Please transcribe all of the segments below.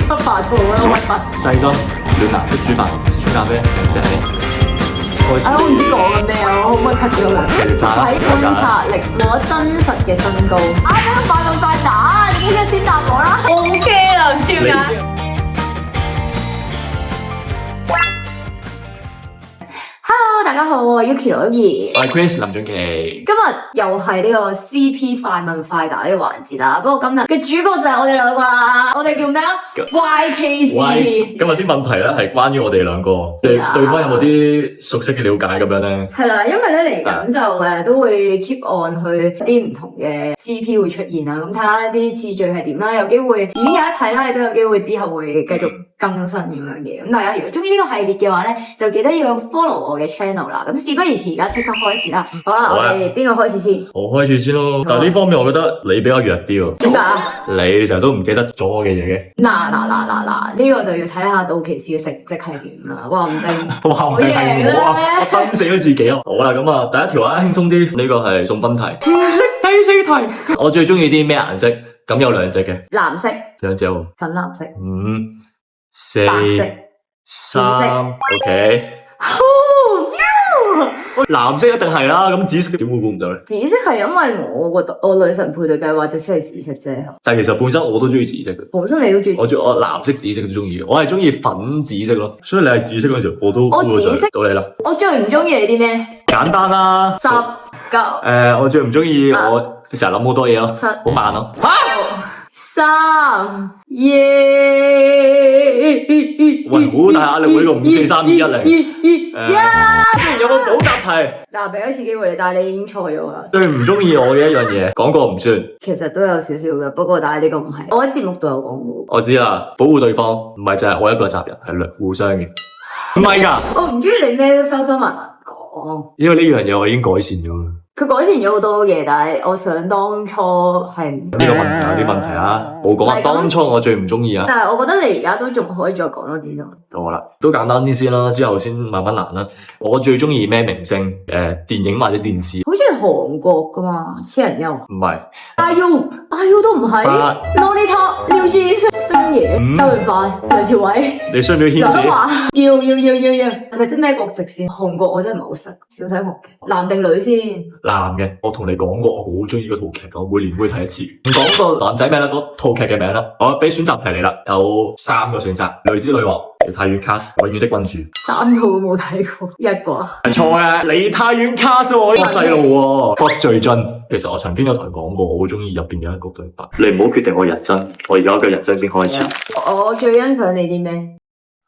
級化圖啊，核突！細心暖男識煮飯，識沖咖啡，零食你。開始。我唔知講緊咩啊，我可唔可以 cut 咗佢？睇觀察力，我真實嘅身高。啊，你咁快打，你依家先答我啦。我 OK 啦，唔知點解。Hello， 大家好，我係 Yuki 羅怡，我係 Chris 林俊琪。今日又係呢個 CP 快問快答呢個環節啦。不過今日嘅主角就係我哋兩個啦。我哋叫咩啊 ？YKCP。今日啲問題咧係關於我哋兩個，對方有冇啲熟悉嘅了解咁樣咧？係啦，因為咧嚟緊就都會 keep on 去啲唔同嘅 CP 會出現啦。咁睇下啲次序係點啦，有機會已經有一睇啦，亦都有機會之後會繼續更新咁樣嘅。咁大家如果中意呢個系列嘅話咧，就記得要 follow 我嘅 channel 啦。咁事不宜遲，而家即刻開始啦。好啦，我哋邊個開始先？我開始先咯。但係呢方面我覺得你比較弱啲喎。點解啊？你成日都唔記得咗我嘅嘢嘅。嗱，呢個就要睇下到期時嘅成績係點啦。話唔定話唔定係我啊！我崩死咗自己啊！好啦，咁啊，第一條啊，輕鬆啲。呢個係送分題。唔識第四題。我最中意啲咩顏色？咁有兩隻嘅。藍色、兩隻喎。粉藍色、 5、4、白色、 3 OK。藍色一定係啦，咁紫色點會估唔到咧？紫色係因為我女神配對計劃隻先係紫色啫。但係其實本身我都中意紫色嘅。本身你都中意？我藍色、紫色都中意，我係中意粉紫色咯。所以你係紫色嗰陣時候，我紫色到你啦。我最唔中意你啲咩？簡單啦。10、9。我最唔中意我成日諗好多嘢咯。7。好慢咯。3、2。喂，好大壓力喎！呢個5、4、3、2、1嚟。雖然有個補習題。嗱，俾一次機會你，但係你已經錯咗啦。最唔中意我嘅一樣嘢，講過唔算。其實都有少少嘅，不過但係呢個唔係。我喺節目度有講過。我知啦，保護對方唔係就係我一個責任，係互相嘅。唔係㗎。我唔中意你咩都收收埋埋講。因為呢樣嘢我已經改善咗啦。佢改善咗好多嘢，但係我想當初係唔呢個問題有啲問題啊！我講當初我最唔中意啊。但係我覺得你而家都仲可以再講多啲咯。好啦，都簡單啲先啦，之後先慢慢難啦。我最中意咩明星？電影或者電視？好似係韓國噶嘛，千人優。唔係。IU 都唔係。Lolita、廖智、星爺、周潤發、梁朝偉。你需唔需要牽涉？劉德華要，係咪即咩國籍先？韓國我真係唔係好識，少睇韓劇。男定女先？男嘅，我同你講過，我好中意嗰套劇，我每年會睇一次。唔講個男仔名啦，嗰套劇嘅名啦，我俾選擇題你啦，有3個選擇：女之女王、梨泰院 cast、永遠的君主。3套都冇睇過，一個。係錯嘅，梨泰院 cast 喎，呢個細路喎。郭最真，其實我曾經有同佢講過，我好中意入邊有一個對白。你唔好決定我人生，我而家嘅人生先開始。我最欣賞你啲咩？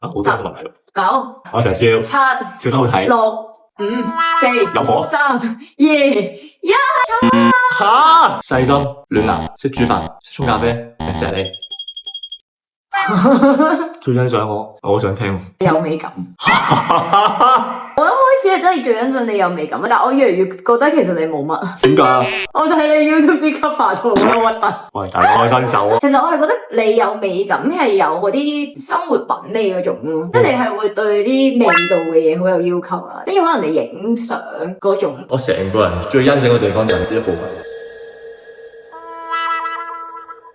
好多問題。9。我成日笑。7。笑得好睇。6、5、4、有火。3、2、1。吓！細心暖男，識煮飯，識沖咖啡，錫你。最欣賞我好想聽。有美感。我一開始係真係最欣賞你有美感，但我越嚟越覺得其實你冇乜。點解啊？我睇你 YouTube 啲 cover 圖好核突。喂，大佬開新手啊！其實我係覺得你有美感係有嗰啲生活品味嗰種咯，即係你係會對啲味道嘅嘢好有要求啦，跟住可能你影相嗰種。我成個人最欣賞嘅地方就係呢一部分。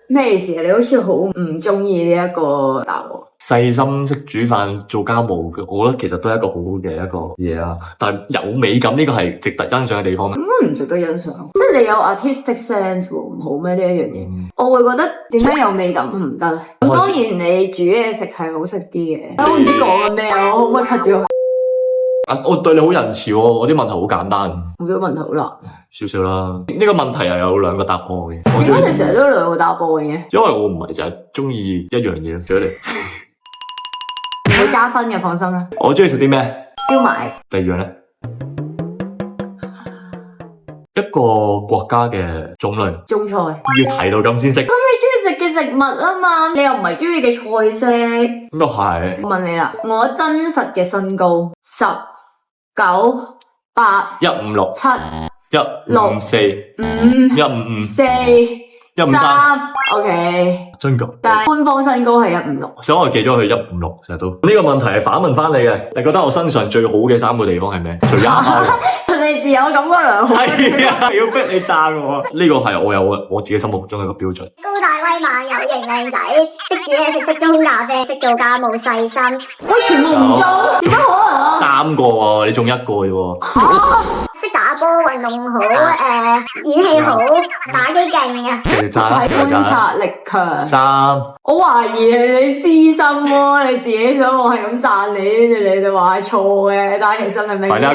咩事啊？你好似好唔中意呢一個答案。細心識煮飯做家務嘅，我覺得其實都係一個好好嘅一個嘢啊。但係有美感呢個係值得欣賞嘅地方。應該唔值得欣賞，即係你有 artistic sense 喎，唔好咩呢一樣嘢？我會覺得點解有美感唔得咧？咁當然你煮嘢食係好食啲嘅。我唔知講緊咩啊，我可唔可以 cut 咗？我對你好仁慈喎，我啲問題好簡單。我啲問題好難。少少啦，呢個問題又有2個答案嘅。點解你成日都有2個答案嘅？因為我唔係淨係中意一樣嘢，仲有你。唔會加分嘅，放心啦。我中意食啲咩？燒賣。第2樣咧？一個國家嘅種類。中菜。要提到咁先食。咁你中意食嘅食物啊嘛，你又唔係中意嘅菜式。咁都係。我問你啦，我真實嘅身高10、9、8、156、7、154、5、155、4、153。OK。真㗎。但係官方身高係156，所以我記咗佢156，成日都。呢個問題係反問翻你嘅，你覺得我身上最好嘅3個地方係咩？最啱嘅。就你自有感覺良好。係啊，要逼你讚我。呢個係我有我自己心目中嘅一個標準。高大威猛有型靚仔，識煮嘢食，識沖咖啡，識做家務細心。喂，全部唔中，點解可能啊？3個喎，你中1個啫喎。識打波，運動好，演戲好，打機勁啊！睇觀察力強。3。我懷疑係你私心喎，你自己想我係咁讚你，你就話係錯嘅，但係其實明明啱晒。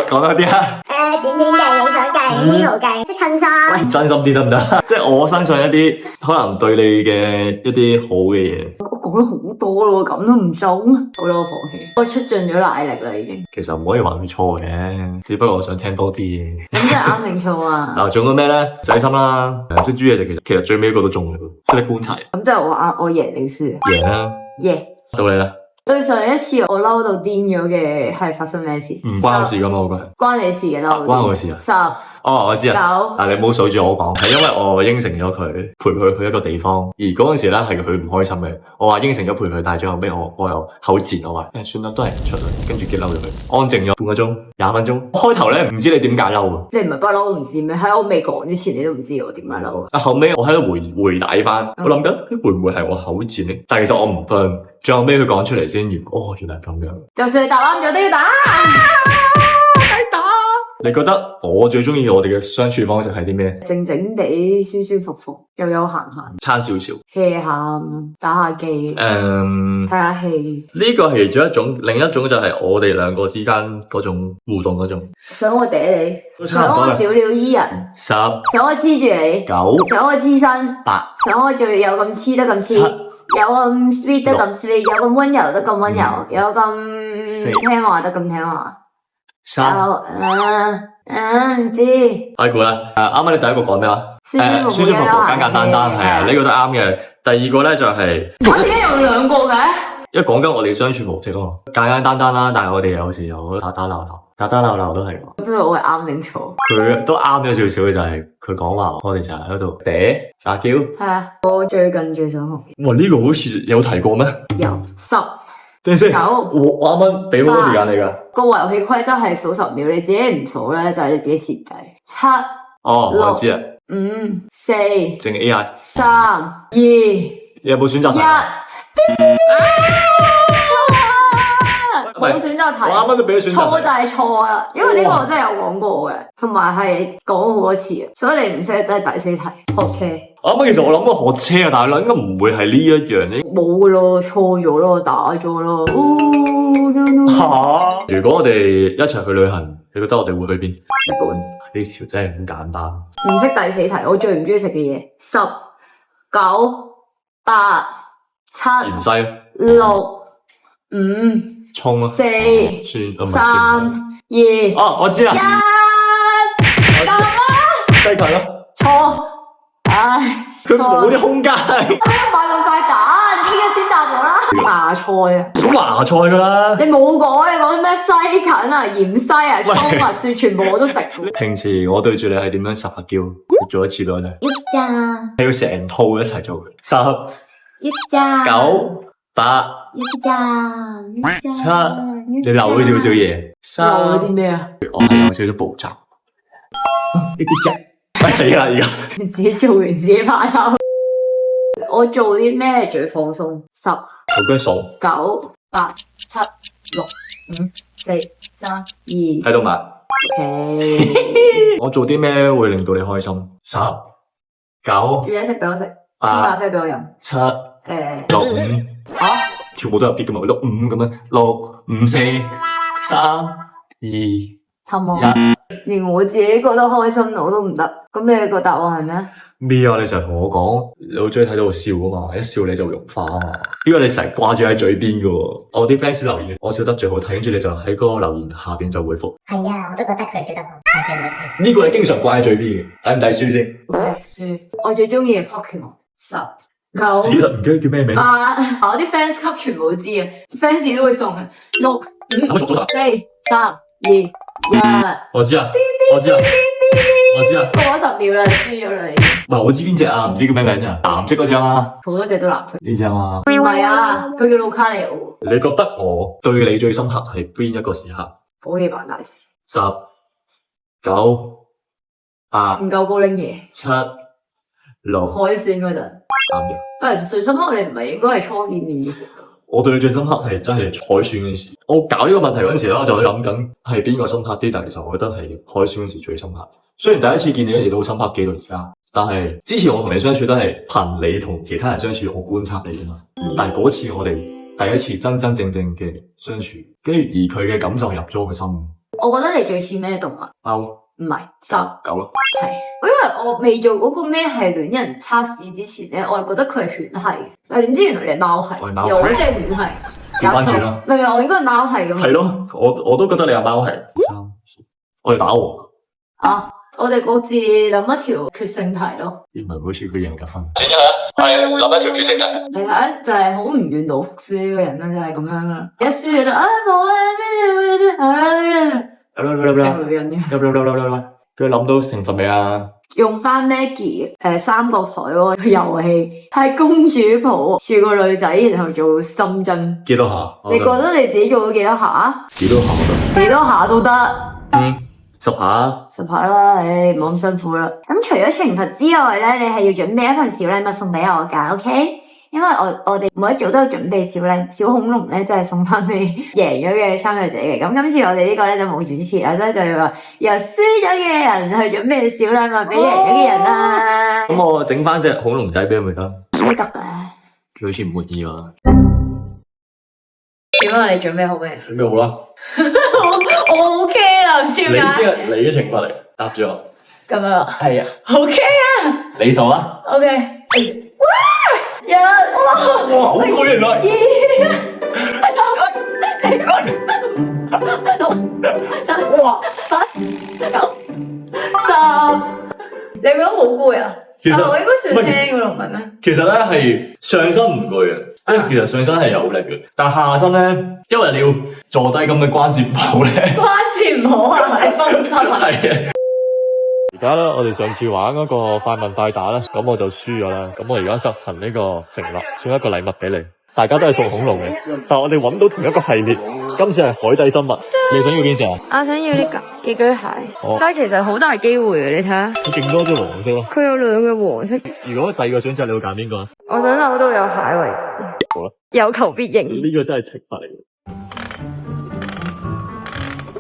講多啲啊！剪片勁，影相勁，P 圖勁，識襯衫。真心啲得唔得？即係我身上一啲可能對你嘅一啲好嘅嘢。我講咗好多咯，咁都唔中，好啦，我放棄。我出盡咗奶力啦，已經。其實唔可以話佢錯嘅，只不過我想聽多啲嘢。咁即係啱定錯啊？嗱，中咗咩咧？細心啦，識煮嘢食，其實最尾一個都中嘅，識得觀察。咁即係我贏定輸？贏啦！贏。到你啦。對上一次我嬲到癲咗嘅係發生咩事？唔關我事噶嘛，我覺得。關你事嘅嬲。關我事啊！10。我知啊。9。但你唔好數住我講，係因為我應承咗佢陪佢去一個地方，而嗰陣時咧係佢唔開心嘅。我話應承咗陪佢，但係最後尾我又口賤，我話算啦，都係唔出啦，跟住激嬲咗佢，安靜咗半個鐘、20分鐘。開頭咧唔知你點解嬲啊？你唔係不嬲唔知咩？喺我未講之前，你都唔知我點解嬲。後尾我喺度回帶翻，我諗緊會唔會係我口賤咧？但係其實我唔分，最後尾佢講出嚟先，原來咁樣。就算你答啱咗都要打。你覺得我最中意我哋嘅相處方式係啲咩？靜靜地、舒舒服服，又有閒閒，差少少，hea 下，打下機，睇下戲。呢個係其中一種，另一種就係我哋兩個之間嗰種互動嗰種。想我嗲你，想我小鳥依人，10，想我黐住你，9，想我黐身，8，想我仲有咁黐得咁黐，有咁 sweet 得咁 sweet，有咁溫柔得咁溫柔，有咁聽話得咁聽話。3，唔知。開估啦。啱啱你第一個講咩話？舒舒服服，簡簡單單，係啊，呢個都啱嘅。第二個咧就係，我點解有2個嘅？因為講緊我哋相處模式咯，簡簡單單啦，但係我哋有時又打打鬧鬧都係。咁所以我係啱定錯？佢都啱咗少少嘅，就係佢講話我哋成日喺度撒嬌。係啊，我最近最想學嘅。哇，呢個好似有提過咩？有10。等先，9，我啱啱俾好多時間你噶。個遊戲規則係數10秒，你自己唔數咧就係你自己蝕底。7，我知啦。5，4，淨 AI。3，2，你有冇選擇題？1，錯，冇選擇題。我啱啱都俾咗選擇題。錯就係錯啦，因為呢個我真係有講過嘅，同埋係講好多次，所以你唔識真係第4題學車。啱啱其實我諗過學車啊，但係應該唔會係呢一樣咧。冇噶咯，錯咗咯，打咗咯。吓！如果我哋一齊去旅行，你覺得我哋會去邊？日本。呢條真係好簡單。唔識第4題，我最唔中意食嘅嘢。10、9、8、7、芫茜、6、5、葱啊，4、3、2。哦，我知啦。1，答啦。西芹咯。錯。唉，佢冇啲空間。快咁快打，你聽日先答我啦。芽菜啊，咁芽菜噶啦。你冇講，你講咩西芹啊、芫茜啊、葱啊、蒜，全部我都食。平時我對住你係點樣撒下嬌？你做一次俾我睇。你要成套一齊做。10、9、8、7，你漏咗少少嘢。漏咗啲咩啊？我係有少少步驟。呢啲啫。死啦！而家你自己做完自己拍手。我做啲咩最放鬆？10、9、8、7、6、5、4、3、2。睇到未？我做啲咩會令到你開心？10、9。煮嘢食俾我食，沖咖啡俾我飲。7、6、5。跳舞都有啲噶嘛？6、5咁樣，6、5、4、3、2。1。連我自己覺得開心我都唔得，咁你個答案係咩？咩啊？你成日同我講，你好中意睇到我笑啊嘛，一笑你就會融化啊嘛。呢個你成日掛住喺嘴邊噶喎。我啲 fans 留言，我笑得最好睇，跟住你就喺嗰個留言下邊就回覆。係啊，我都覺得佢笑得好，最好睇。呢個你經常掛喺嘴邊嘅，睇唔睇書先？睇書。我最中意嘅 Pokemon 10、9。死啦！唔記得叫咩名？我啲 fans 級全部都知嘅 ，fans 都會送嘅。6、5、4、3、2、1。我知啊，我知啊，我知啊。過咗10秒啦，輸咗啦你。唔係我知邊隻啊，唔知叫咩名啊，藍色嗰隻啊，好多隻都藍色。呢隻啊。唔係啊，佢叫盧卡尼奧。你覺得我對你最深刻係邊一個時刻？火氣辦大事。 10、9、8、唔夠高拎嘢。 7、6。海選嗰陣。啱嘅。但係最深刻，你唔係應該係初見面以前。我對你最深刻係真係海選嗰時。我搞呢個問題嗰陣時咧，我就諗緊係邊個深刻啲，但係其實我覺得係海選嗰時最深刻。雖然第一次見你嗰時都好深刻，記到而家，但係之前我同你相處都係憑你同其他人相處，我觀察你㗎嘛。但係嗰次我哋第一次真真正正嘅相處，跟住而佢嘅感受入咗我嘅心。我覺得你最似咩動物？貓。唔係獸。狗咯。係，因為我未做嗰個咩係戀人測試之前咧，我係覺得佢係犬系，但係點知原來你係貓系，我係貓系又好似係犬系。調返轉咯。唔係，我應該係貓系咁。係咯，我都覺得你係貓系。我哋打喎。啊！我哋各自諗一條決勝題咯。唔係好似佢贏得分。轉出嚟，係諗一條決勝題。你睇就係好唔願賭服輸呢個人啦，就係咁樣啦。一輸就冇啊咩啊！成女人嘅。佢諗到成分未啊？用翻 Maggie 三角台嗰個遊戲，係公主抱住個女仔，然後做深蹲。幾多下？你覺得你自己做咗幾多下？幾多下都得。幾多下都得。 10下。 10下啦，唉，唔好咁辛苦啦。咁除咗懲罰之外咧，你係要準備一份小禮物送俾我噶 ，OK？因為我哋每一組都有準備小恐龍咧，即係送翻俾贏咗嘅參賽者嘅。咁今次我哋呢個咧就冇主持啦，所以就要話由輸咗嘅人去準備小禮物俾贏咗嘅人啦。咁我整翻隻恐龍仔俾佢咪得？都得嘅。佢好似唔滿意喎。點啊？你準備好未？準備好啦。我 OK 啊，唔知點解。你嘅懲罰嚟，答住我。咁啊。係啊。OK 啊。你數啊。OK。哇！哇，好攰原來。哇！10，你覺得好攰啊？其實我應該算輕噶咯，唔係咩？其實咧係上身唔攰嘅，因為其實上身係有力嘅，但下身咧，因為你要坐低咁嘅關節唔好咧。關節唔好啊，你放心啊。係啊。而家咧，我哋上次玩嗰個快問快答咧，咁我就輸咗啦。咁我而家實行呢個承諾，送一個禮物俾你。大家都係送恐龍嘅，但係我哋揾到同一個系列，今次係海底生物。你想要邊隻啊？我想要呢個寄居蟹，但係其實好大機會嘅，你睇下。佢勁多隻黃色咯。佢有2個黃色。如果第2個選擇，你會揀邊個啊？我想攞到有蟹為止。好啦，有求必應。呢個真係懲罰嚟嘅。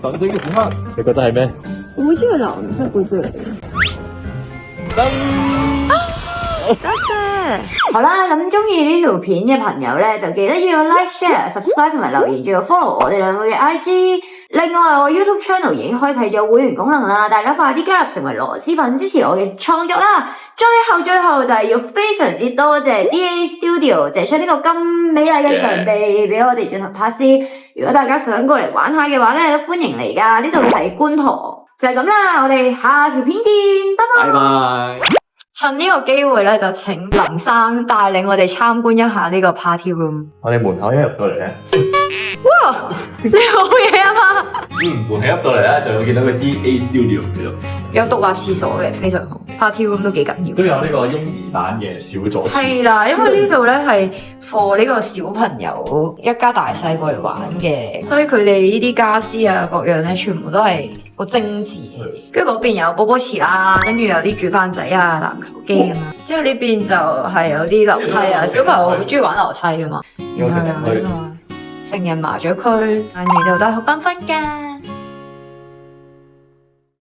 等整嘅時刻，你覺得係咩？我好似係藍色嗰隻嚟嘅。多謝。好啦，咁中意呢條片嘅朋友咧，就記得要 like、share、subscribe 同埋留言，仲要 follow 我哋兩個嘅 IG。另外，我 YouTube channel 已經開啟咗會員功能啦，大家快啲加入成為螺絲粉，支持我嘅創作啦！最後就係要非常之多謝 DA Studio 借出呢個咁美麗嘅場地俾我哋進行拍攝。如果大家想過嚟玩下嘅話咧，都歡迎嚟噶。呢度係觀塘，就係咁啦。我哋下條片見，拜拜。拜拜。趁呢個機會咧，就請林生帶領我哋參觀一下呢個 party room。我哋門口一入到嚟咧，哇！你好嘢啊嘛！門口入到嚟咧，就會見到個 DA Studio 喺度，有獨立廁所嘅，非常好。party room 都幾緊要。都有呢個嬰兒版嘅小座廁。係啦，因為呢度咧係 for 呢個小朋友一家大細過嚟玩嘅，所以佢哋呢啲家私啊各樣咧，全部都係好精緻嘅。跟住嗰邊有波波池啦，跟住有啲煮飯仔啊、籃球機咁樣。之後呢邊就係有啲樓梯啊，小朋友好中意玩樓梯噶嘛。然後有呢個成人麻雀區，跟住度都好繽紛㗎。